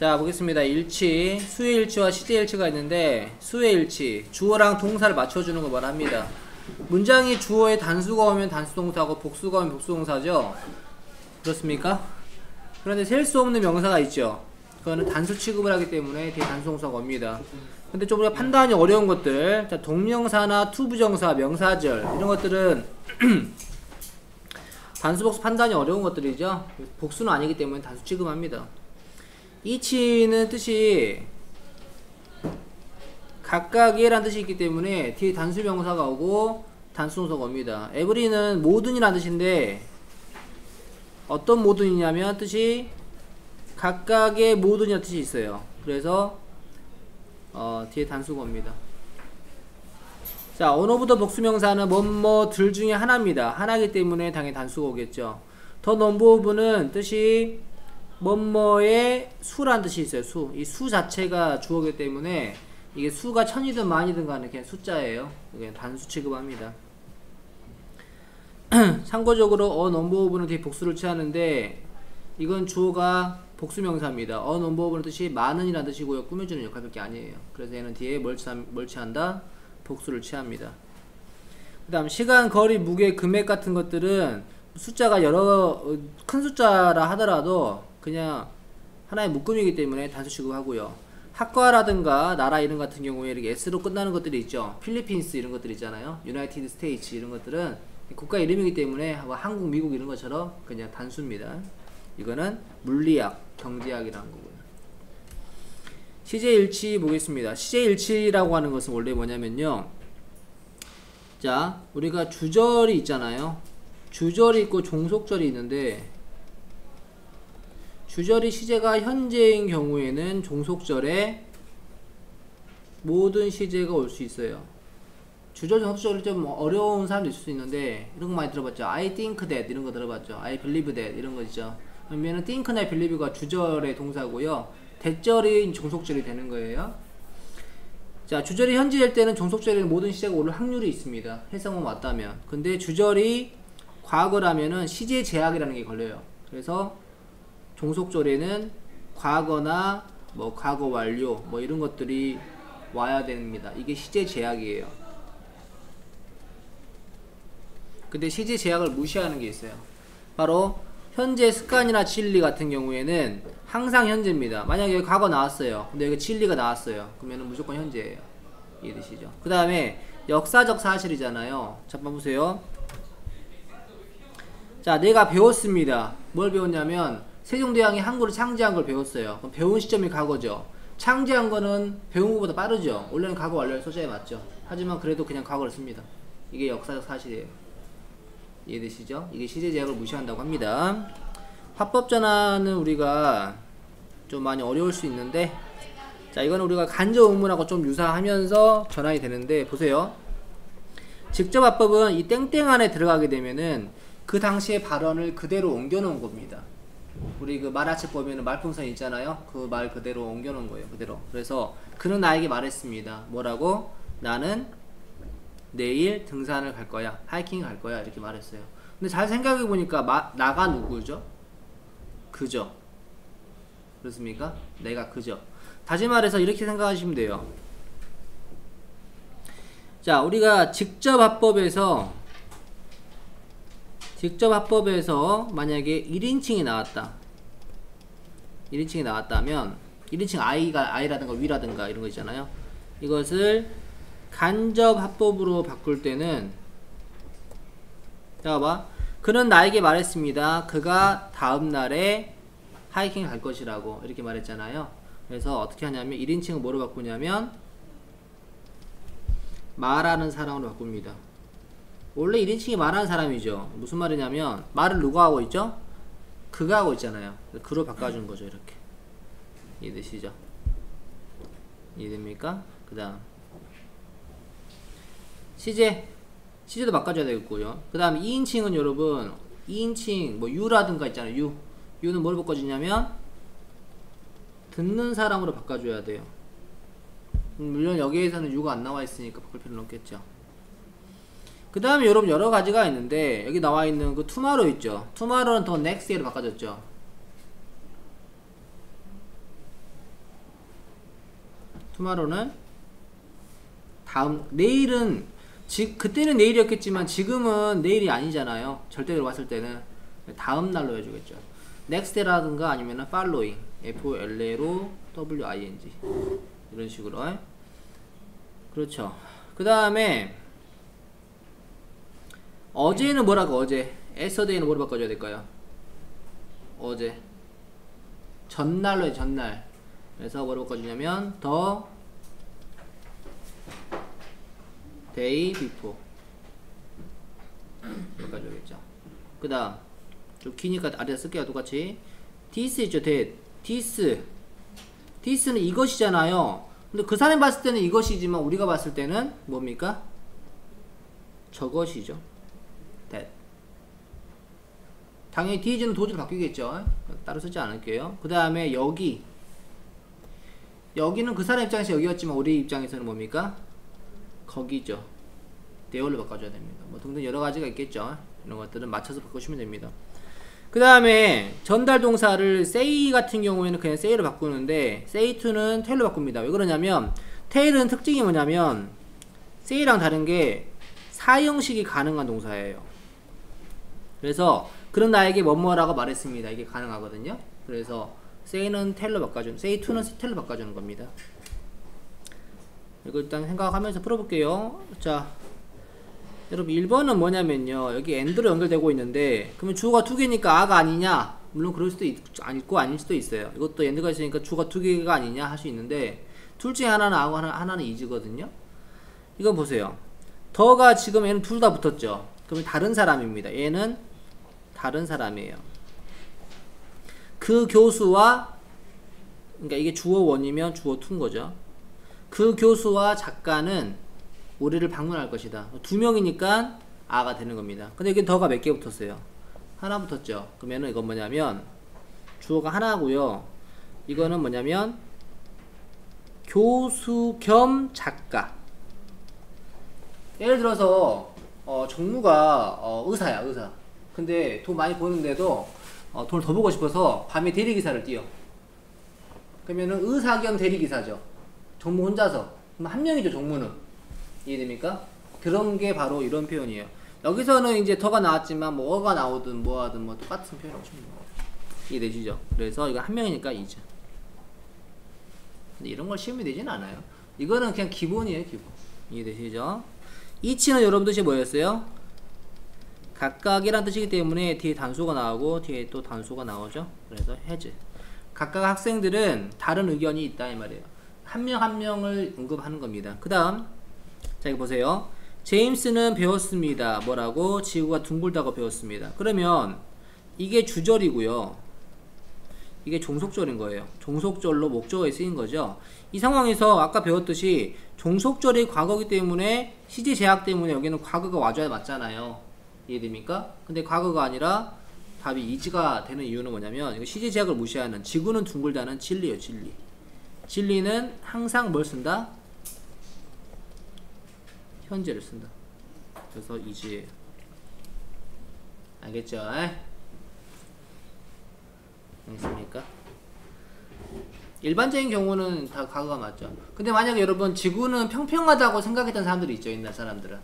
자, 보겠습니다. 일치, 수의 일치와 시제 일치가 있는데, 수의 일치, 주어랑 동사를 맞춰주는 거 말합니다. 문장이 주어에 단수가 오면 단수동사고 복수가 오면 복수동사죠. 그렇습니까? 그런데 셀 수 없는 명사가 있죠. 그거는 단수 취급을 하기 때문에 뒤에 단수동사가 옵니다. 근데 좀 우리가 판단이 어려운 것들, 자, 동명사나 투부정사, 명사절 이런 것들은 단수 복수 판단이 어려운 것들이죠. 복수는 아니기 때문에 단수 취급합니다. 이치는 뜻이 각각의 라는 뜻이 있기 때문에 뒤에 단수 명사가 오고 단수동사가 옵니다. 에브리는 모든이라는 뜻인데 어떤 모든이냐면 뜻이 각각의 모든이라는 뜻이 있어요. 그래서 뒤에 단수가 옵니다. 자, 언어부터 복수명사는 뭐뭐들 중에 하나입니다. 하나이기 때문에 당연히 단수가 오겠죠. 더 넘버 오브는 뜻이 뭐뭐의 수라는 뜻이 있어요. 수. 이 수 자체가 주어이기 때문에 이게 수가 천이든 만이든 간에 그냥 숫자예요. 그냥 단수 취급합니다. 참고적으로 넘버 오브는 뒤에 복수를 취하는데 이건 주어가 복수명사입니다. 넘버 오브는 뜻이 많은이라는 뜻이고요. 꾸며주는 역할밖에 아니에요. 그래서 얘는 뒤에 뭘 취한다? 복수를 취합니다. 그 다음 시간, 거리, 무게, 금액 같은 것들은 숫자가 큰 숫자라 하더라도 그냥 하나의 묶음이기 때문에 단수 취급하고요. 학과라든가 나라 이름 같은 경우에 이렇게 S로 끝나는 것들이 있죠. 필리핀스 이런 것들 있잖아요. 유나이티드 스테이츠 이런 것들은 국가 이름이기 때문에 한국, 미국 이런 것처럼 그냥 단수입니다. 이거는 물리학, 경제학이라는 거고요. 시제일치 보겠습니다. 시제일치라고 하는 것은 원래 뭐냐면요. 자, 우리가 주절이 있잖아요. 주절이 있고 종속절이 있는데 주절이 시제가 현재인 경우에는 종속절에 모든 시제가 올 수 있어요. 주절 종속절이 좀 어려운 사람도 있을 수 있는데 이런 거 많이 들어봤죠. I think that 이런 거 들어봤죠. I believe that 이런 거 있죠. 그러면은 think나 believe가 주절의 동사고요. 대절이 종속절이 되는 거예요. 자, 주절이 현재일 때는 종속절에는 모든 시제가 올 확률이 있습니다. 해석만 맞다면. 근데 주절이 과거라면은 시제 제약이라는 게 걸려요. 그래서 종속절에는 과거나 뭐 과거 완료 뭐 이런 것들이 와야 됩니다. 이게 시제 제약이에요. 근데 시제 제약을 무시하는 게 있어요. 바로 현재 습관이나 진리 같은 경우에는 항상 현재입니다. 만약에 여기 과거 나왔어요. 근데 여기 진리가 나왔어요. 그러면 무조건 현재예요. 이해되시죠? 그 다음에 역사적 사실이잖아요. 잠깐 보세요. 자, 내가 배웠습니다. 뭘 배웠냐면 세종대왕이 한국을 창제한 걸 배웠어요. 그럼 배운 시점이 과거죠. 창제한 거는 배운 것보다 빠르죠. 원래는 과거 완료의 소재에 맞죠. 하지만 그래도 그냥 과거를 씁니다. 이게 역사적 사실이에요. 이해되시죠? 이게 시제 제약을 무시한다고 합니다. 화법 전환은 우리가 좀 많이 어려울 수 있는데, 자, 이거는 우리가 간접 의문하고 좀 유사하면서 전환이 되는데, 보세요. 직접 화법은 이 땡땡 안에 들어가게 되면은 그 당시의 발언을 그대로 옮겨 놓은 겁니다. 우리 그 말하책 보면은 말풍선 있잖아요. 그 말 그대로 옮겨 놓은 거예요. 그대로. 그래서 그는 나에게 말했습니다. 뭐라고? 나는 내일 등산을 갈 거야. 하이킹 갈 거야. 이렇게 말했어요. 근데 잘 생각해 보니까 나가 누구죠? 그죠. 그렇습니까? 내가 그죠. 다시 말해서 이렇게 생각하시면 돼요. 자, 우리가 직접 화법에서 만약에 1인칭이 나왔다. 1인칭이 나왔다면 1인칭 I라든가 위라든가 이런 거 있잖아요. 이것을 간접 화법으로 바꿀 때는, 자, 봐봐. 그는 나에게 말했습니다. 그가 다음날에 하이킹 갈 것이라고 이렇게 말했잖아요. 그래서 어떻게 하냐면 1인칭은 뭐로 바꾸냐면 말하는 사람으로 바꿉니다. 원래 1인칭이 말하는 사람이죠. 무슨 말이냐면 말을 누가 하고 있죠? 그가 하고 있잖아요. 그로 바꿔주는 거죠. 이렇게. 이해되시죠? 이해됩니까? 그 다음 시제도 바꿔줘야 되겠고요. 그 다음 2인칭은 여러분 2인칭 뭐 유라든가 있잖아요. 유는 뭘 바꿔주냐면 듣는 사람으로 바꿔줘야 돼요. 물론 여기에서는 유가 안 나와 있으니까 바꿀 필요는 없겠죠. 그 다음에 여러분 여러 가지가 있는데 여기 나와 있는 그 tomorrow 있죠. tomorrow는 더 next로 바꿔줬죠. tomorrow는 다음, 내일은 그때는 내일이었겠지만 지금은 내일이 아니잖아요. 절대로 봤을 때는 다음 날로 해주겠죠. next라든가 아니면은 following, FOLLOWING 이런 식으로. 그렇죠. 그 다음에 어제는 뭐라고? 어제 yesterday는 뭐로 바꿔줘야 될까요? 어제 전날로 해. 전날. 그래서 뭐로 바꿔주냐면 the day before 바꿔줘야겠죠. 그 다음 좀 기니까 아래에 쓸게요. 똑같이 this 있죠. this는 이것이잖아요. 근데 그 사람이 봤을 때는 이것이지만 우리가 봤을 때는 뭡니까? 저것이죠. that. 당연히 this는 도저히 바뀌겠죠. 따로 쓰지 않을게요. 그 다음에 여기는 그 사람 입장에서 여기였지만 우리 입장에서는 뭡니까? 거기죠. there로 바꿔줘야 됩니다. 뭐 등등 여러 가지가 있겠죠. 이런 것들은 맞춰서 바꾸시면 됩니다. 그 다음에 전달 동사를 say 같은 경우에는 그냥 say로 바꾸는데 say to는 tell로 바꿉니다. 왜 그러냐면 tell은 특징이 뭐냐면 say랑 다른 게 사형식이 가능한 동사예요. 그래서 그런 나에게 뭐뭐라고 말했습니다. 이게 가능하거든요. 그래서 say는 tell로 바꿔주는, say to는 tell로 바꿔주는 겁니다. 이거 일단 생각하면서 풀어볼게요. 자, 여러분 1번은 뭐냐면요, 여기 and로 연결되고 있는데 그러면 주어가 두 개니까 아가 아니냐? 물론 그럴 수도 있고 아닐 수도 있어요. 이것도 and가 있으니까 주어가 두 개가 아니냐 할 수 있는데 둘 중에 하나는 아고 하나는 is거든요. 이거 보세요. 더가 지금 얘는 둘 다 붙었죠. 그러면 다른 사람입니다. 얘는 다른 사람이에요. 그 교수와, 그러니까 이게 주어 1이면 주어 2인 거죠. 그 교수와 작가는 우리를 방문할 것이다. 두 명이니까 아가 되는 겁니다. 근데 여기 더가 몇 개 붙었어요? 하나 붙었죠. 그러면은 이건 뭐냐면 주어가 하나고요. 이거는 뭐냐면 교수 겸 작가. 예를 들어서 정무가 의사야, 의사. 근데 돈 많이 버는데도 돈을 더 보고 싶어서 밤에 대리기사를 뛰어. 그러면은 의사 겸 대리기사죠. 정무 혼자서. 그럼 한 명이죠, 정무는. 이해됩니까? 그런 게 바로 이런 표현이에요. 여기서는 이제 더가 나왔지만 뭐 어가 나오든 뭐 하든 뭐 똑같은 표현이라고 치면 돼요. 이해되시죠? 그래서 이거 한 명이니까 이죠. 근데 이런 걸 시험이 되진 않아요. 이거는 그냥 기본이에요, 기본. 이해되시죠? 이치는 여러분 뜻이 뭐였어요? 각각이란 뜻이기 때문에 뒤에 단수가 나오고 뒤에 또 단수가 나오죠. 그래서 has. 각각 학생들은 다른 의견이 있다 이 말이에요. 한 명 한 명을 언급하는 겁니다. 그 다음 자, 이거 보세요. 제임스는 배웠습니다. 뭐라고? 지구가 둥글다고 배웠습니다. 그러면 이게 주절이고요. 이게 종속절인 거예요. 종속절로 목적어에 쓰인 거죠. 이 상황에서 아까 배웠듯이 종속절이 과거이기 때문에 시제 제약 때문에 여기는 과거가 와줘야 맞잖아요. 이해됩니까? 근데 과거가 아니라 답이 is가 되는 이유는 뭐냐면 이거 시제 제약을 무시하는 지구는 둥글다는 진리예요. 진리. 진리는 항상 뭘 쓴다? 현재를 쓴다. 그래서 is예요. 알겠죠? 알겠습니까? 일반적인 경우는 다 과거가 맞죠. 근데 만약에 여러분 지구는 평평하다고 생각했던 사람들이 있죠. 옛날 사람들은.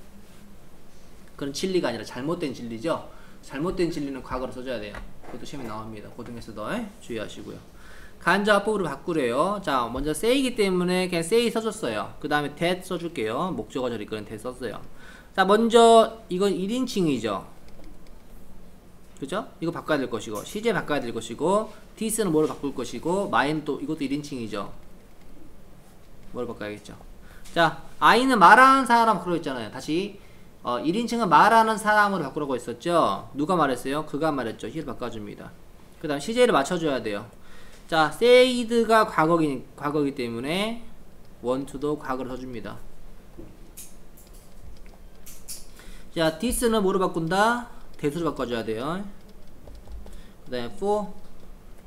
그건 진리가 아니라 잘못된 진리죠. 잘못된 진리는 과거로 써줘야 돼요. 그것도 시험에 나옵니다. 고등에서도 주의하시고요. 간접 합법으로 바꾸래요. 자, 먼저 say이기 때문에 그냥 say 써줬어요. 그 다음에 that 써줄게요. 목적어 절 이거는 that 썼어요. 자, 먼저 이건 1인칭이죠. 그죠? 이거 바꿔야 될 것이고 시제 바꿔야 될 것이고 this는 뭐로 바꿀 것이고 my는 또 이것도 1인칭이죠. 뭐로 바꿔야겠죠. 자, I는 말하는 사람 그러있잖아요. 다시 1인칭은 말하는 사람으로 바꾸라고 했었죠. 누가 말했어요? 그가 말했죠. he를 바꿔줍니다. 그 다음 시제를 맞춰줘야 돼요. 자, said가 과거이기 때문에 want to도 과거를 써줍니다. 자, this는 뭐로 바꾼다? 대수로 바꿔줘야 돼요. 그 다음에 for.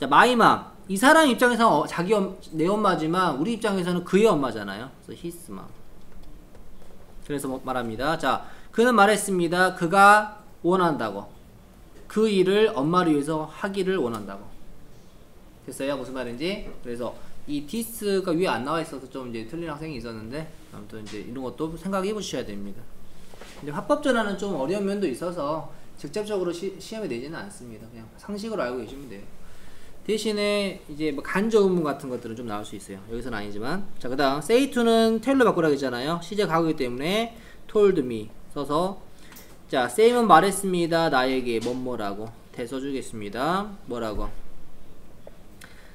자, my mom. 이 사람 입장에서는 내 엄마지만 우리 입장에서는 그의 엄마잖아요. 그래서 his mom. 그래서 말합니다. 자, 그는 말했습니다. 그가 원한다고. 그 일을 엄마를 위해서 하기를 원한다고. 됐어요? 무슨 말인지? 그래서 이 this가 위에 안 나와 있어서 좀 이제 틀린 학생이 있었는데, 아무튼 이제 이런 것도 생각해 보셔야 됩니다. 근데 화법 전환은 좀 어려운 면도 있어서 직접적으로 시험에 내지는 않습니다. 그냥 상식으로 알고 계시면 돼요. 대신에 이제 뭐 간접 의문 같은 것들은 좀 나올 수 있어요. 여기서는 아니지만. 자, 그 다음 say to는 tell로 바꾸라고 했잖아요. 시제 가구이기 때문에 told me 써서, 자, say는 말했습니다. 나에게 뭐뭐라고 대 써주겠습니다. 뭐라고.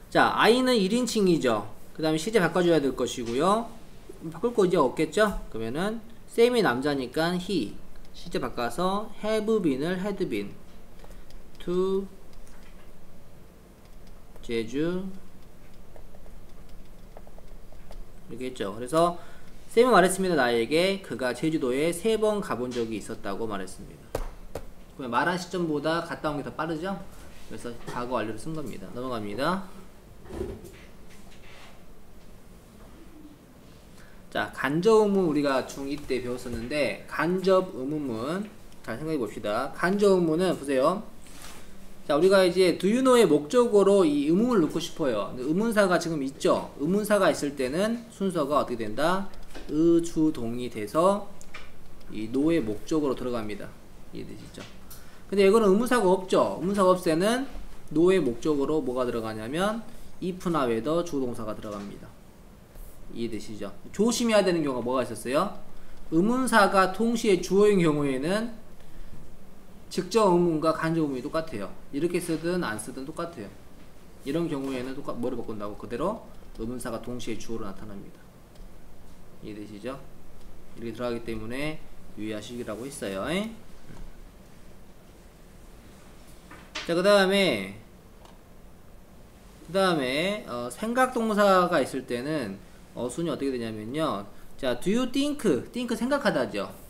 자, I는 1인칭이죠. 그 다음에 시제 바꿔줘야 될 것이고요. 바꿀 거 이제 없겠죠? 그러면은 쌤이 남자니까 he, 시제 바꿔서 have been을 had been to 제주 이렇게 했죠. 그래서 쌤이 말했습니다. 나에게 그가 제주도에 3번 가본 적이 있었다고 말했습니다. 그러면 말한 시점보다 갔다 온 게 더 빠르죠? 그래서 과거 완료를 쓴 겁니다. 넘어갑니다. 자, 간접 의문 우리가 중2 때 배웠었는데, 간접 의문문 잘 생각해 봅시다. 간접 의문은 보세요. 자, 우리가 이제 do you know의 목적어로 이 의문을 넣고 싶어요. 의문사가 지금 있죠. 의문사가 있을 때는 순서가 어떻게 된다? 의주동이 돼서 이 know의 목적어로 들어갑니다. 이해되시죠? 근데 이거는 의문사가 없죠. 의문사가 없을 때는 know의 목적어로 뭐가 들어가냐면 if나 whether 주동사가 들어갑니다. 이해되시죠? 조심해야 되는 경우가 뭐가 있었어요? 의문사가 동시에 주어인 경우에는 직접 의문과 간접 의문이 똑같아요. 이렇게 쓰든 안 쓰든 똑같아요. 이런 경우에는 뭐를 바꾼다고? 그대로 의문사가 동시에 주어로 나타납니다. 이해되시죠? 이렇게 들어가기 때문에 유의하시기라고 했어요. 자, 그 다음에 생각동사가 있을 때는 어순이 어떻게 되냐면요. 자, do you think 생각하다죠.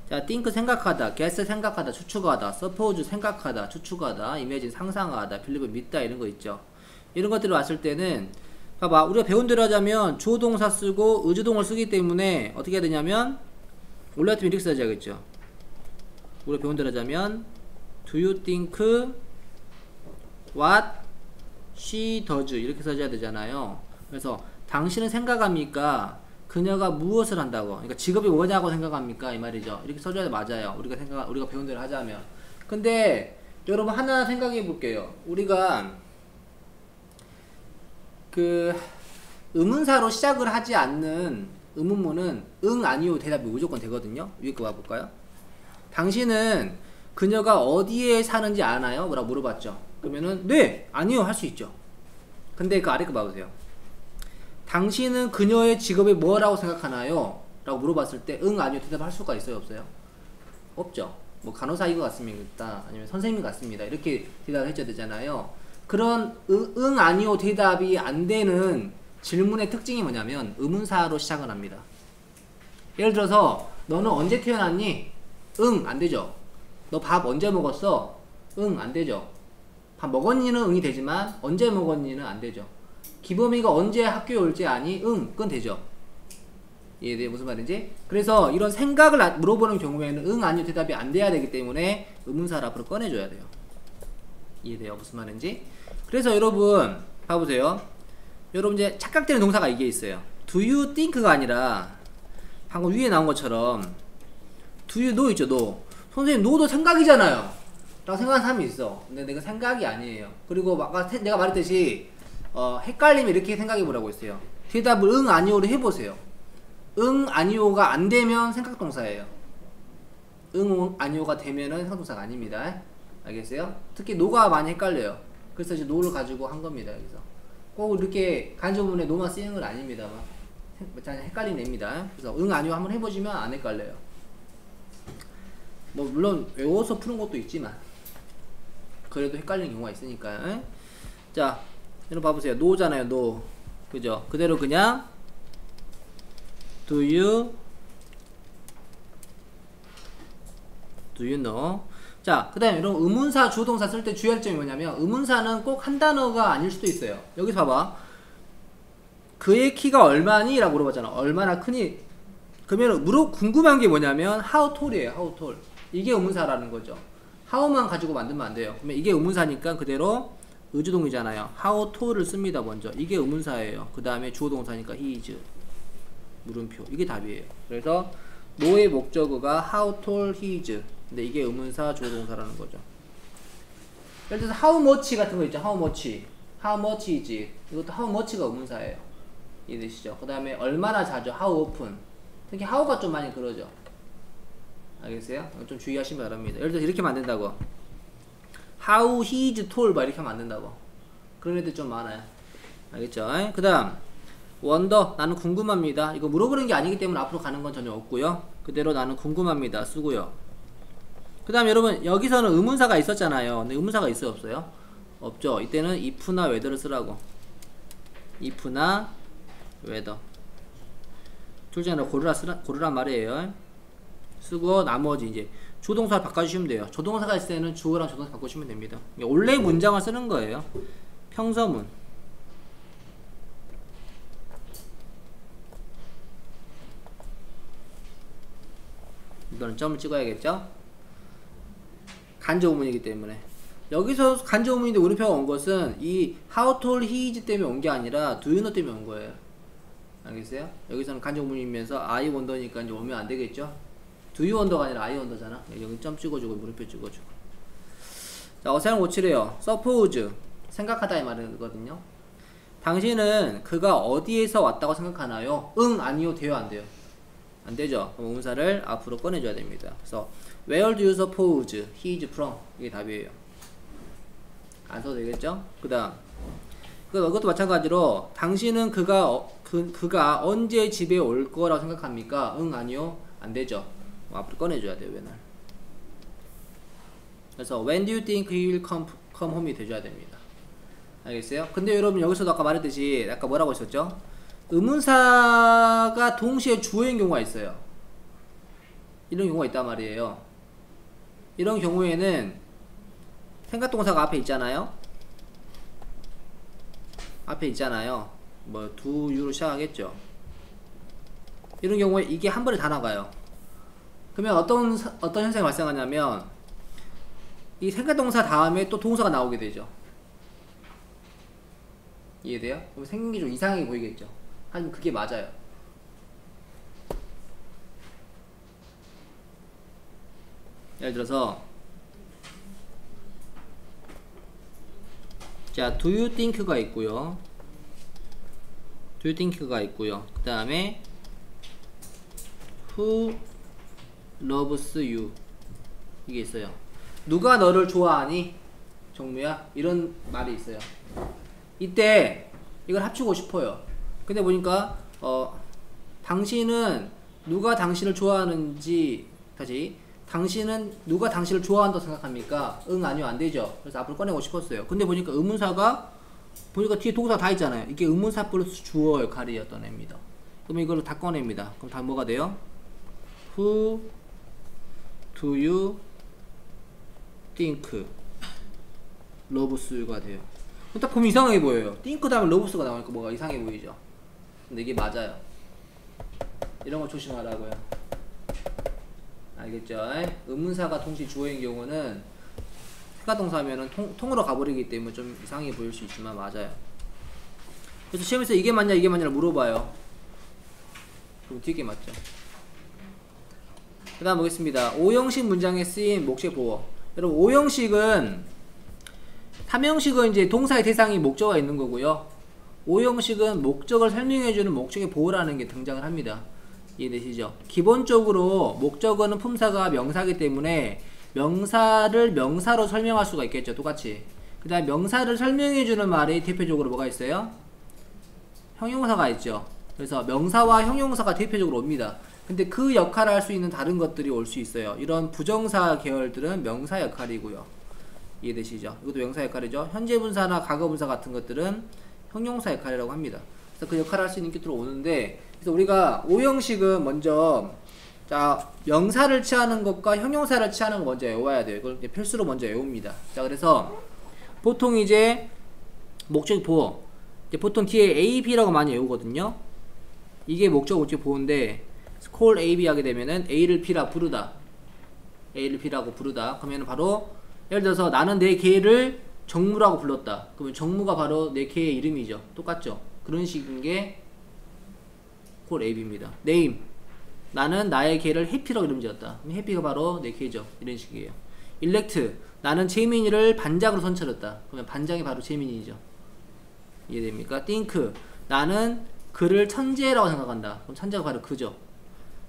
자, think 생각하다, guess 생각하다, 추측하다, suppose 생각하다, 추측하다, imagine 상상하다, believe 믿다 이런 거 있죠. 이런 것들이 왔을 때는 봐봐, 우리가 배운 대로 하자면 주어동사 쓰고 의주동을 쓰기 때문에 어떻게 해야 되냐면 원래 같으면 이렇게 써야겠죠. 우리가 배운 대로 하자면 do you think what she does 이렇게 써줘야 되잖아요. 그래서 당신은 생각합니까? 그녀가 무엇을 한다고? 그러니까 직업이 뭐냐고 생각합니까? 이 말이죠. 이렇게 써줘야 맞아요. 우리가 배운 대로 하자면. 근데 여러분 하나 생각해 볼게요. 우리가 그 의문사로 시작을 하지 않는 의문문은 응, 아니요 대답이 무조건 되거든요. 위에 거 봐볼까요? 당신은 그녀가 어디에 사는지 아나요? 뭐라고 물어봤죠. 그러면은 네! 아니요 할 수 있죠. 근데 그 아래 거 봐보세요. 당신은 그녀의 직업이 뭐라고 생각하나요? 라고 물어봤을 때 응, 아니요 대답할 수가 있어요? 없어요? 없죠. 뭐 간호사인 것 같습니다. 아니면 선생님 같습니다. 이렇게 대답을 해줘야 되잖아요. 그런 응, 아니요 대답이 안 되는 질문의 특징이 뭐냐면 의문사로 시작을 합니다. 예를 들어서 너는 언제 태어났니? 응, 안 되죠. 너 밥 언제 먹었어? 응, 안 되죠. 밥 먹었니는 응이 되지만 언제 먹었니는 안 되죠. 기범이가 언제 학교에 올지 아니? 응, 그건 되죠. 이해돼요? 무슨 말인지? 그래서 이런 생각을 물어보는 경우에는 응, 아니요 대답이 안 돼야 되기 때문에 의문사를 앞으로 꺼내줘야 돼요. 이해돼요? 무슨 말인지? 그래서 여러분 봐보세요. 여러분 이제 착각되는 동사가 이게 있어요. Do you think가 아니라 방금 위에 나온 것처럼 Do you know 있죠? know. 선생님 know도 생각이잖아요 라고 생각하는 사람이 있어. 근데 내가 생각이 아니에요. 그리고 아까 내가 말했듯이 헷갈리면 이렇게 생각해보라고 했어요. 대답을 응, 아니오로 해보세요. 응, 아니오가 안 되면 생각동사예요. 응, 아니오가 되면은 생각동사가 아닙니다. 알겠어요? 특히 노가 많이 헷갈려요. 그래서 이제 노를 가지고 한 겁니다. 여기서 꼭 이렇게 간접문에 노만 쓰이는 건 아닙니다. 헷갈리는 애입니다. 그래서 응, 아니오 한번 해보시면 안 헷갈려요. 뭐 물론 외워서 푸는 것도 있지만 그래도 헷갈리는 경우가 있으니까. 자, 여러분 봐보세요. 노잖아요. 노. 그죠? 그대로 그냥 Do you know? 자, 그 다음에 여러분 의문사, 주동사 쓸 때 주의할 점이 뭐냐면 의문사는 꼭 한 단어가 아닐 수도 있어요. 여기서 봐봐. 그의 키가 얼마니? 라고 물어봤잖아. 얼마나 크니? 그러면 궁금한 게 뭐냐면 how tall이에요. how tall. 이게 의문사라는 거죠. how만 가지고 만들면 안 돼요. 그러면 이게 의문사니까 그대로 의주동이잖아요. how to를 씁니다. 먼저 이게 의문사예요. 그 다음에 주어동사니까 he is 물음표. 이게 답이에요. 그래서 no의 목적어가 how tall he is. 근데 이게 의문사 주어동사라는 거죠. 예를 들어서 how much 같은 거 있죠. how much is it. 이것도 how much가 의문사예요. 이해되시죠? 그 다음에 얼마나 자주 how often. 특히 how가 좀 많이 그러죠. 알겠어요? 좀 주의하시기 바랍니다. 예를 들어서 이렇게 만든다고 how he is tall 막 이렇게 하면 안 된다고. 그런 애들 좀 많아요. 알겠죠? 그 다음 wonder 나는 궁금합니다. 이거 물어보는 게 아니기 때문에 앞으로 가는 건 전혀 없고요. 그대로 나는 궁금합니다 쓰고요. 그 다음 여러분 여기서는 의문사가 있었잖아요. 근데 의문사가 있어요 없어요? 없죠. 이때는 if나 whether를 쓰라고. if나 whether 둘 중에 하나 고르란 말이에요. 쓰고 나머지 이제 조동사를 바꿔주시면 돼요. 조동사가 있을 때는 주어랑 조동사 바꿔주시면 됩니다. 원래 문장을 쓰는 거예요. 평서문. 이거는 점을 찍어야겠죠? 간접의문이기 때문에. 여기서 간접의문인데 물음표가 온 것은 이 how tall he is 때문에 온 게 아니라 do you know 때문에 온 거예요. 알겠어요? 여기서는 간접의문이면서 I wonder니까 이제 오면 안 되겠죠? do you wonder가 아니라 I wonder잖아. 여기 점 찍어주고 물음표 찍어주고. 자, 어사용 고치래요. suppose 생각하다 이 말이거든요. 당신은 그가 어디에서 왔다고 생각하나요? 응, 아니요, 돼요, 안 돼요? 안 되죠. 그럼 의문사를 앞으로 꺼내줘야 됩니다. 그래서 where do you suppose he is from? 이게 답이에요. 안 써도 되겠죠? 그 다음 그것도 마찬가지로 당신은 그가 언제 집에 올 거라고 생각합니까? 응, 아니요, 안 되죠. 앞으로 꺼내줘야 돼요. 왜날. 그래서 when do you think he will come home이 돼줘야 됩니다. 알겠어요? 근데 여러분 여기서도 아까 말했듯이 아까 뭐라고 했었죠? 의문사가 동시에 주어인 경우가 있어요. 이런 경우가 있단 말이에요. 이런 경우에는 생각동사가 앞에 있잖아요. 앞에 있잖아요. 뭐 do you로 시작하겠죠. 이런 경우에 이게 한 번에 다 나가요. 그러면 어떤 현상이 발생하냐면 이 생각동사 다음에 또 동사가 나오게 되죠. 이해돼요? 그럼 생긴 게 좀 이상하게 보이겠죠. 하지만 그게 맞아요. 예를 들어서 자, do you think가 있고요. do you think가 있고요. 그 다음에 who loves you 이게 있어요. 누가 너를 좋아하니? 정무야? 이런 말이 있어요. 이때 이걸 합치고 싶어요. 근데 보니까 당신은 누가 당신을 좋아하는지 다시 당신은 누가 당신을 좋아한다고 생각합니까? 응, 아니요, 안 되죠. 그래서 앞으로 꺼내고 싶었어요. 근데 보니까 의문사가 보니까 뒤에 동사가 다 있잖아요. 이게 의문사 플러스 주어 역할이었던 애입니다. 그럼 이걸 다 꺼냅니다. 그럼 다 뭐가 돼요? Who do you think loves you가 돼요. 딱 보면 이상하게 보여요. think 다음에 loves가 나오니까 뭐가 이상해 보이죠. 근데 이게 맞아요. 이런 거 조심하라고요. 알겠죠? 의문사가 동시에 주어인 경우는 생각동사면은 통으로 가버리기 때문에 좀 이상해 보일 수 있지만 맞아요. 그래서 시험에서 이게 맞냐 이게 맞냐를 물어봐요. 그럼 뒤에 게 맞죠. 그 다음 보겠습니다. 5형식 문장에 쓰인 목적 보호. 여러분 5형식은 3형식은 이제 동사의 대상이 목적어가 있는 거고요. 5형식은 목적을 설명해주는 목적의 보호라는 게 등장을 합니다. 이해되시죠? 기본적으로 목적어는 품사가 명사이기 때문에 명사를 명사로 설명할 수가 있겠죠. 똑같이. 그 다음 명사를 설명해주는 말이 대표적으로 뭐가 있어요? 형용사가 있죠. 그래서 명사와 형용사가 대표적으로 옵니다. 근데 그 역할을 할 수 있는 다른 것들이 올 수 있어요. 이런 부정사 계열들은 명사 역할이고요. 이해되시죠? 이것도 명사 역할이죠. 현재분사나 과거분사 같은 것들은 형용사 역할이라고 합니다. 그래서 그 역할을 할 수 있는 게 들어오는데, 그래서 우리가 5형식은 먼저 자 명사를 취하는 것과 형용사를 취하는 거 먼저 외워야 돼요. 이걸 필수로 먼저 외웁니다. 자 그래서 보통 이제 목적 보호 이제 보통 뒤에 A, B라고 많이 외우거든요. 이게 목적 보호인데 call A, B 하게 되면은 A를 B라 부르다, A를 B라고 부르다. 그러면은 바로 예를 들어서 나는 내 개를 정무라고 불렀다. 그러면 정무가 바로 내 개의 이름이죠. 똑같죠. 그런 식인 게 콜 AB입니다. 네임. 나는 나의 개를 해피라고 이름 지었다. 그럼 해피가 바로 내 개죠. 이런 식이에요. 일렉트. 나는 재민이를 반장으로 선출했다. 그러면 반장이 바로 재민이죠. 이해됩니까? 띵크. 나는 그를 천재라고 생각한다. 그럼 천재가 바로 그죠.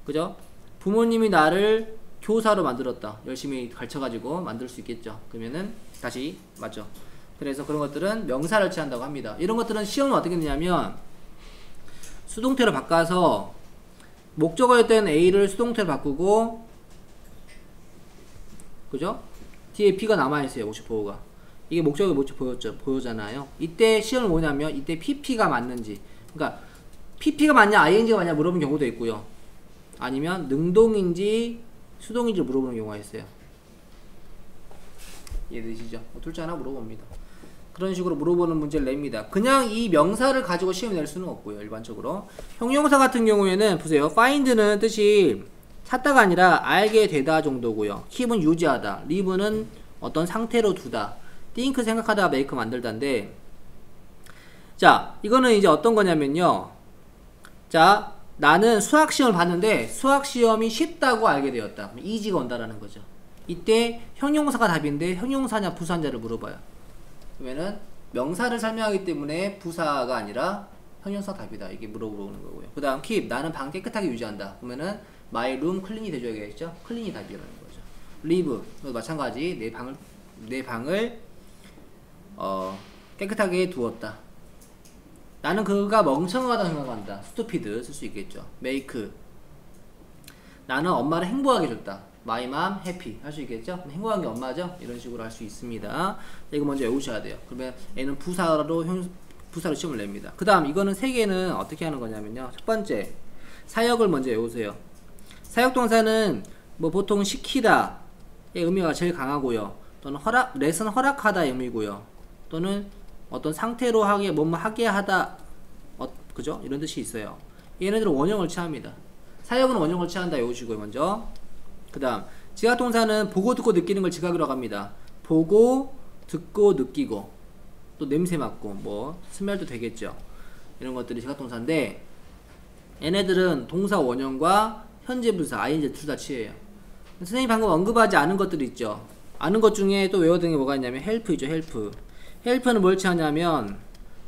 그죠? 부모님이 나를 교사로 만들었다. 열심히 가르쳐가지고 만들 수 있겠죠. 그러면은 다시 맞죠. 그래서 그런 것들은 명사를 취한다고 합니다. 이런 것들은 시험은 어떻게 되냐면 수동태로 바꿔서 목적어였던 A를 수동태로 바꾸고 그죠? 뒤에 B가 남아있어요. 모식 보호가. 이게 목적어 모식 보호잖아요. 이때 시험은 뭐냐면 이때 PP가 맞는지, 그러니까 PP가 맞냐 ING가 맞냐 물어보는 경우도 있고요. 아니면 능동인지 수동인지 물어보는 경우가 있어요. 이해되시죠? 둘 중 하나 물어봅니다. 그런 식으로 물어보는 문제를 냅니다. 그냥 이 명사를 가지고 시험 낼 수는 없고요. 일반적으로 형용사 같은 경우에는 보세요. find는 뜻이 찾다가 아니라 알게 되다 정도고요. keep은 유지하다, live는 어떤 상태로 두다, think 생각하다, make 만들다인데, 자 이거는 이제 어떤 거냐면요. 자 나는 수학시험을 봤는데 수학시험이 쉽다고 알게 되었다. easy가 온다라는 거죠. 이때 형용사가 답인데 형용사냐 부사냐를 물어봐요. 그러면은 명사를 설명하기 때문에 부사가 아니라 형용사 답이다. 이게 물어보는 거고요. 그 다음 keep. 나는 방 깨끗하게 유지한다. 그러면은 my room clean이 돼줘야겠죠. clean이 답이라는 거죠. live. 마찬가지 내 방을 깨끗하게 두었다. 나는 그가 멍청하다고 생각한다. stupid 쓸 수 있겠죠. make. 나는 엄마를 행복하게 줬다. My mom happy 할 수 있겠죠? 행복한 게 엄마죠? 이런 식으로 할 수 있습니다. 이거 먼저 외우셔야 돼요. 그러면 얘는 부사로 시험을 냅니다. 그 다음 이거는 세 개는 어떻게 하는 거냐면요. 첫 번째 사역을 먼저 외우세요. 사역동사는 뭐 보통 시키다의 의미가 제일 강하고요. 또는 레슨 허락하다의 의미고요. 또는 어떤 상태로 하게 뭐뭐 하게 하다 그죠? 이런 뜻이 있어요. 얘네들은 원형을 취합니다. 사역은 원형을 취한다 외우시고요. 먼저 그 다음 지각동사는 보고 듣고 느끼는 걸 지각이라고 합니다. 보고 듣고 느끼고 또 냄새 맡고 뭐 스멜도 되겠죠. 이런 것들이 지각동사인데 얘네들은 동사 원형과 현재 분사 ing 둘 다 취해요. 선생님이 방금 언급하지 않은 것들이 있죠. 아는 것 중에 또 외워야 되는 게 뭐가 있냐면 help이죠. help는 뭘 취하냐면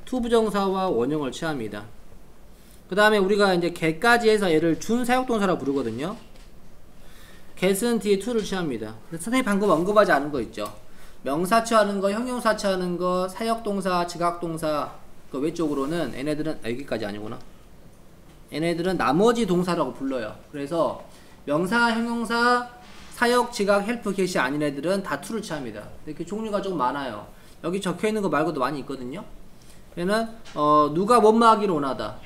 to 부정사와 원형을 취합니다. 그 다음에 우리가 이제 get까지 해서 얘를 준 사역동사라고 부르거든요. get은 뒤에 to를 취합니다. 선생님 방금 언급하지 않은 거 있죠. 명사 취하는 거, 형용사 취하는 거, 사역동사, 지각동사 그 외쪽으로는 얘네들은 여기까지 아니구나. 얘네들은 나머지 동사라고 불러요. 그래서 명사, 형용사, 사역, 지각, 헬프, get이 아닌 애들은 다 to를 취합니다. 이렇게 종류가 좀 많아요. 여기 적혀있는 거 말고도 많이 있거든요. 얘는 누가 뭐뭐 하기를 원하다.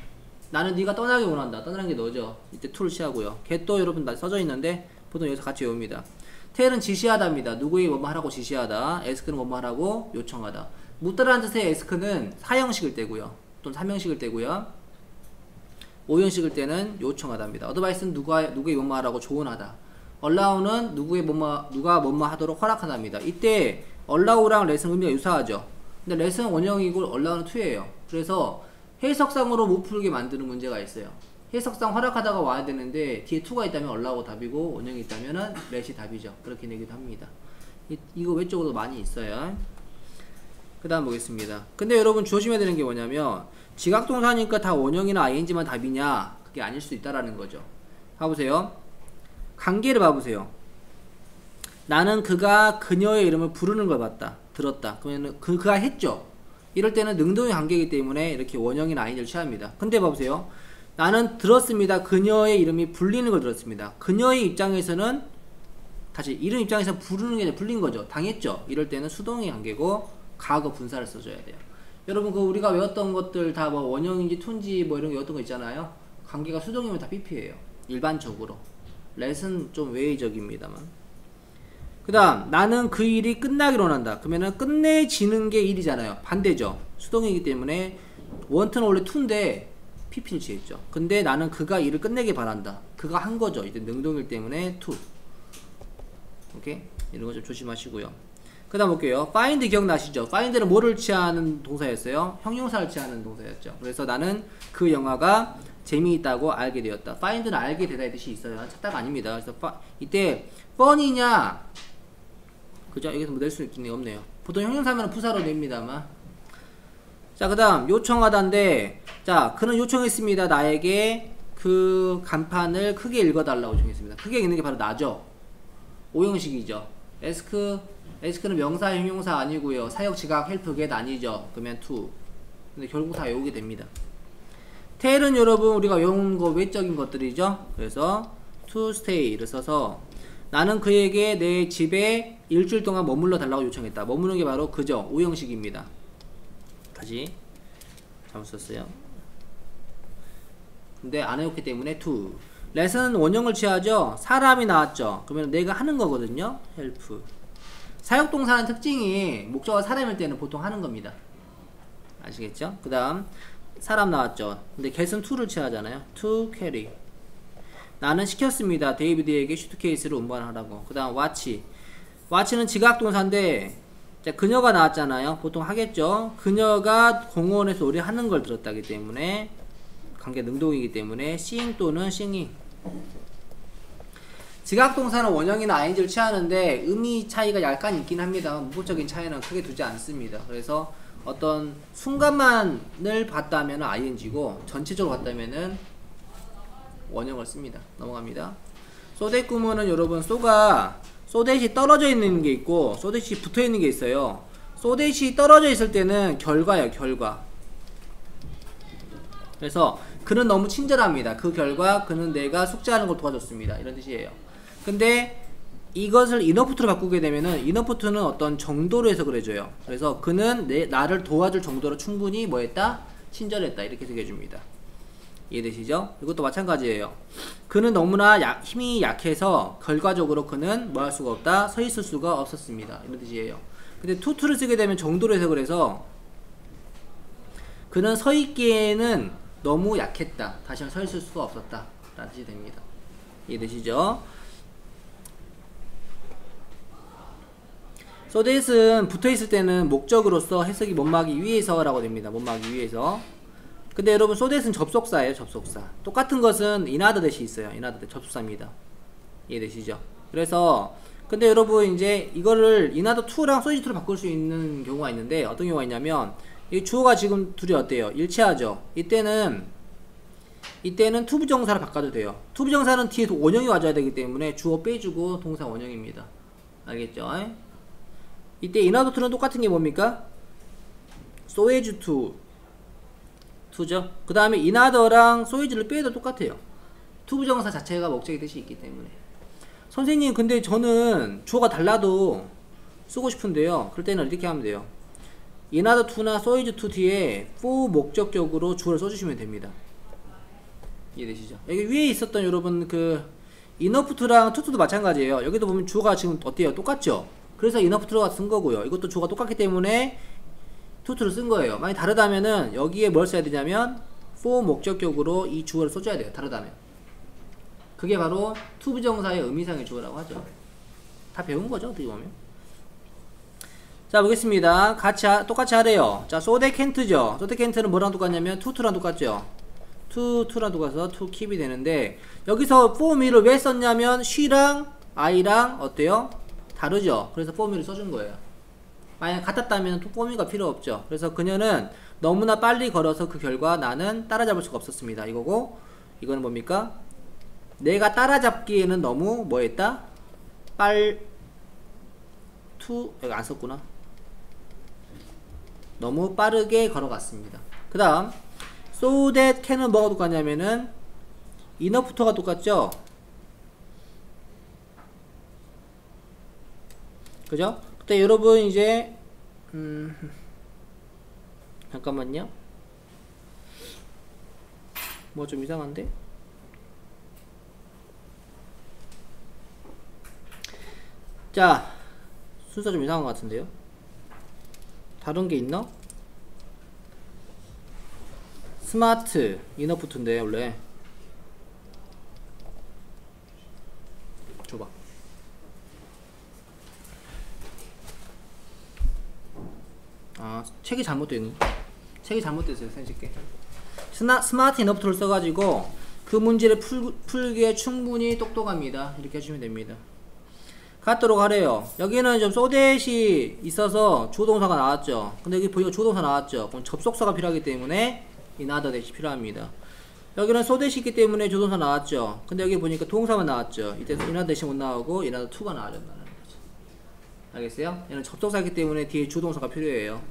나는 네가 떠나기 원한다. 떠나는 게 너죠. 이때 to를 취하고요. get도 여러분 다 써져 있는데 보통 여기서 같이 외웁니다. 텔은 지시하다입니다. 누구에게 뭐뭐 하라고 지시하다. ask는 뭐뭐 하라고 요청하다. 묻다라는 뜻의 ask는 사형식일 때고요. 또는 삼형식일 때고요. 오형식일 때는 요청하다입니다. 어드바이스는 누구에게 뭐뭐 하라고 조언하다. allow는 누가 뭐뭐 하도록 허락하다입니다. 이때 allow랑 let은 의미가 유사하죠. 근데 let은 원형이고 allow는 to예요. 그래서 해석상으로 못 풀게 만드는 문제가 있어요. 해석상 허락하다가 와야 되는데 뒤에 to가 있다면 allow가 답이고 원형이 있다면 let이 답이죠. 그렇게 내기도 합니다. 이거 외쪽으로도 많이 있어요. 그 다음 보겠습니다. 근데 여러분 조심해야 되는 게 뭐냐면 지각동사니까 다 원형이나 ing만 답이냐? 그게 아닐 수도 있다라는 거죠. 봐보세요. 관계를 봐보세요. 나는 그가 그녀의 이름을 부르는 걸 봤다. 들었다. 그러면 그가 했죠. 이럴 때는 능동의 관계이기 때문에 이렇게 원형이나 ing를 취합니다. 근데 봐보세요. 나는 들었습니다. 그녀의 이름이 불리는 걸 들었습니다. 그녀의 입장에서는 다시 이름 입장에서 부르는 게 아니라 불린 거죠. 당했죠. 이럴 때는 수동의 관계고 과거 분사를 써줘야 돼요. 여러분 우리가 외웠던 것들 다 뭐 원형인지 to인지 뭐 이런 거 외웠던 거 있잖아요. 관계가 수동이면 다 PP예요. 일반적으로. let은 좀 외의적입니다만. 그 다음 나는 그 일이 끝나기를 원한다. 그러면은 끝내지는 게 일이잖아요. 반대죠. 수동이기 때문에 want는 원래 to인데 PP를 취했죠. 근데 나는 그가 일을 끝내길 바란다. 그가 한 거죠. 이제 능동일 때문에 to. 오케이? 이런 거 좀 조심하시고요. 그 다음 볼게요. find 기억나시죠? find는 뭐를 취하는 동사였어요? 형용사를 취하는 동사였죠. 그래서 나는 그 영화가 재미있다고 알게 되었다. find는 알게 되다의 뜻이 있어요. 찾다가 아닙니다. 그래서 이때 fun이냐, 그죠? 여기서 뭐 낼 수 있긴 없네요. 보통 형용사면 부사로 냅니다만. 자, 그 다음 요청하다인데, 자, 그는 요청했습니다. 나에게 그 간판을 크게 읽어달라고 요청했습니다. 크게 읽는 게 바로 나죠. 오형식이죠. ask는 명사, 형용사 아니고요. 사역, 지각, help, get 아니죠. 그러면 to. 근데 결국 다 외우게 됩니다. tell은 여러분 우리가 외운 거 외적인 것들이죠. 그래서 to stay를 써서 나는 그에게 내 집에 일주일 동안 머물러 달라고 요청했다. 머무는 게 바로 그죠. 오형식입니다. 다시 잘못 썼어요. 근데 안 해왔기 때문에 to. let은 원형을 취하죠. 사람이 나왔죠. 그러면 내가 하는 거거든요. help. 사역동사는 특징이 목적어가 사람일 때는 보통 하는 겁니다. 아시겠죠? 그 다음 사람 나왔죠. 근데 get은 to를 취하잖아요. to carry. 나는 시켰습니다. 데이비드에게 슈트케이스를 운반하라고. 그 다음 watch는 지각동사인데 그녀가 나왔잖아요. 보통 하겠죠. 그녀가 공원에서 노래하는 걸 들었다기 때문에 관계 능동이기 때문에 seeing 또는 singing. 지각동사는 원형이나 ing를 취하는데 의미 차이가 약간 있긴 합니다. 문법적인 차이는 크게 두지 않습니다. 그래서 어떤 순간만을 봤다면 ing고 전체적으로 봤다면은 원형을 씁니다. 넘어갑니다. 소댓 구문은 여러분 소댓이 떨어져 있는 게 있고 소댓이 붙어 있는 게 있어요. 소댓이 떨어져 있을 때는 결과예요. 결과. 그래서 그는 너무 친절합니다. 그 결과 그는 내가 숙제하는 걸 도와줬습니다. 이런 뜻이에요. 근데 이것을 인어푸트로 바꾸게 되면은 인어푸트는 어떤 정도로 해석을 해줘요. 그래서 그는 나를 도와줄 정도로 충분히 뭐 했다? 친절했다. 이렇게 해석해줍니다. 이해되시죠? 이것도 마찬가지예요. 그는 너무나 힘이 약해서 결과적으로 그는 뭐 할 수가 없다? 서 있을 수가 없었습니다. 이런 뜻이에요. 근데 투투를 쓰게 되면 정도로 해석을 해서 그는 서 있기에는 너무 약했다. 다시는 서 있을 수가 없었다. 라는 뜻이 됩니다. 이해되시죠? so that은 붙어있을 때는 목적으로서 해석이 못 막기 위해서 라고 됩니다. 못 막기 위해서. 근데 여러분 so that은 접속사예요. 접속사. 똑같은 것은 in order that이 있어요. in order that 접속사입니다. 이해되시죠? 그래서 근데 여러분 이제 이거를 in order to랑 so is to로 바꿀 수 있는 경우가 있는데 어떤 경우가 있냐면 이 주어가 지금 둘이 어때요? 일치하죠? 이때는 to 부정사를 바꿔도 돼요. to 부정사는 뒤에 원형이 와줘야 되기 때문에 주어 빼주고 동사 원형입니다. 알겠죠? 이때 in order to는 똑같은 게 뭡니까? so as to죠. 그 다음에 in order랑 so as를 빼도 똑같아요. to 부정사 자체가 목적의 뜻이 있기 때문에. 선생님 근데 저는 주어가 달라도 쓰고 싶은데요. 그럴 때는 이렇게 하면 돼요. in order to나 so as to 뒤에 for 목적격으로 주어를 써주시면 됩니다. 이해되시죠? 여기 위에 있었던 여러분 그 inupt랑 to도 마찬가지예요. 여기도 보면 주어가 지금 어때요? 똑같죠? 그래서 inupt가 쓴 거고요. 이것도 주어가 똑같기 때문에 to를 쓴 거예요. 만약 다르다면은 여기에 뭘 써야 되냐면 for 목적격으로 이 주어를 써줘야 돼요. 다르다면. 그게 바로 to 부정사의 의미상의 주어라고 하죠. 다 배운 거죠, 어떻게 보면. 자, 보겠습니다. 똑같이 하래요. 자, so they can't죠. so they can't는 뭐랑 똑같냐면 to랑 똑같죠. to랑 똑같아서 to keep이 되는데 여기서 for me를 왜 썼냐면 she랑 I랑 어때요? 다르죠. 그래서 for me를 써준 거예요. 만약 같았다면 for me가 필요 없죠. 그래서 그녀는 너무나 빨리 걸어서 그 결과 나는 따라잡을 수가 없었습니다. 이거고 이거는 뭡니까? 내가 따라잡기에는 너무 뭐했다? 여기 안 썼구나. 너무 빠르게 걸어갔습니다. 그 다음 so that can은 뭐가 똑같냐면은 inupt가 똑같죠? 그죠? 그때 여러분 이제 잠깐만요. 뭐 좀 이상한데? 자, 순서 좀 이상한 것 같은데요? 다른 게 있나? 스마트, 인어프트인데 원래 줘봐. 책이 잘못되어 있는. 책이 잘못됐어요, 선생님께. 스마트 이너프를 써가지고 그 문제를 풀기에 충분히 똑똑합니다. 이렇게 해주시면 됩니다. 갖도록 하래요. 여기는 좀 소댓이 있어서 주동사가 나왔죠. 근데 여기 보니까 주동사 나왔죠. 그럼 접속사가 필요하기 때문에 another 대시 필요합니다. 여기는 소댓이 있기 때문에 조동사 나왔죠. 근데 여기 보니까 동사만 나왔죠. 이때 another 대시 못 나오고 another to가 나와준다는 거죠. 알겠어요? 얘는 접속사이기 때문에 뒤에 주동사가 필요해요.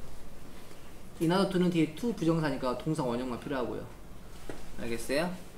another to는 뒤에 to 부정사니까 동사 원형만 필요하고요. 알겠어요?